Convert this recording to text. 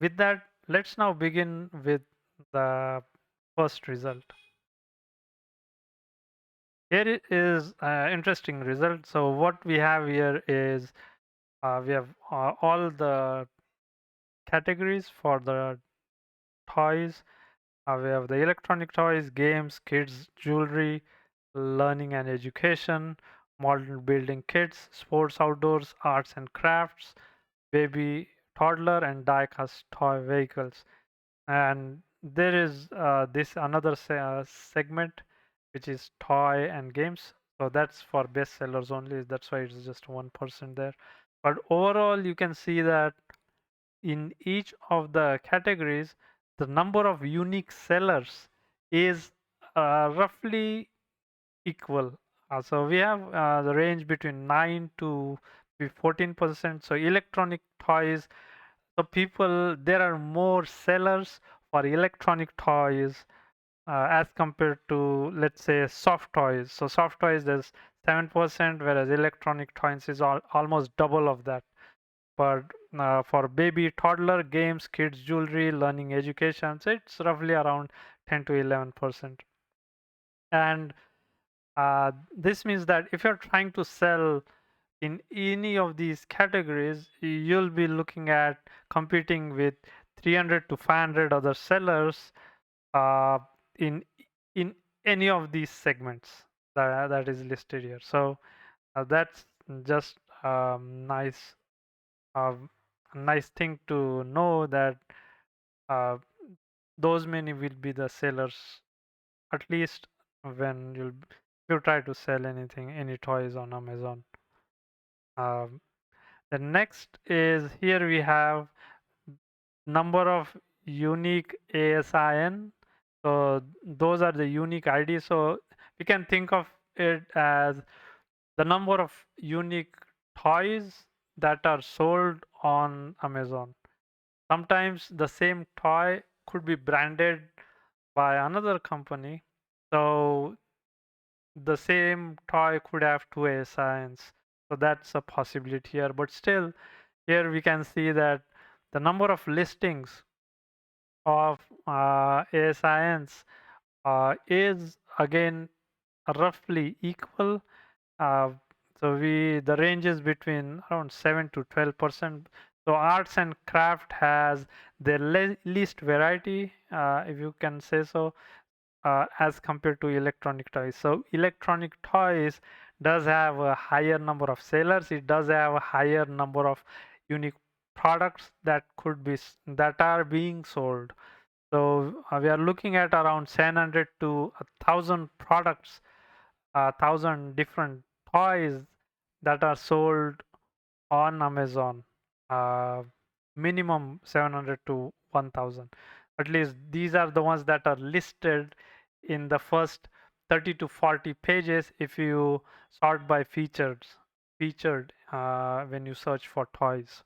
With that, let's now begin with the first result. Here is an interesting result. So what we have here is we have all the categories for the toys. We have the electronic toys, games, kids, jewelry, learning and education, model building kits, sports, outdoors, arts and crafts, baby, toddler, and die-cast toy vehicles. And there is this another segment which is toy and games. So that's for bestsellers only. That's why it's just 1% there. But overall, you can see that in each of the categories, the number of unique sellers is roughly equal. So we have the range between 9 to 14%. So electronic toys, so people, there are more sellers for electronic toys as compared to, let's say, soft toys. So soft toys, there's 7%, whereas electronic toys is almost double of that. But for baby, toddler, games, kids, jewelry, learning, education, so it's roughly around 10 to 11%. And this means that if you're trying to sell in any of these categories, you'll be looking at competing with 300 to 500 other sellers uh, in in any of these segments that is listed here. So that's just nice, uh, nice thing to know that uh, those many will be the sellers, at least when you try to sell anything, any toys on Amazon. Um, the next is, here we have number of unique ASIN. So those are the unique IDs. So we can think of it as the number of unique toys that are sold on Amazon. Sometimes the same toy could be branded by another company. So the same toy could have two ASINs. So that's a possibility here. But still, here we can see that the number of listings of ASINs is again roughly equal. Uh, so the range is between around 7 to 12%. So arts and craft has the least variety, if you can say so, as compared to electronic toys. So electronic toys does have a higher number of sellers. It does have a higher number of unique products that that are being sold. So we are looking at around 700 to 1,000 products, 1,000 different toys that are sold on Amazon. Uh, Minimum 700 to 1,000. At least these are the ones that are listed in the first 30 to 40 pages if you sort by featured when you search for toys.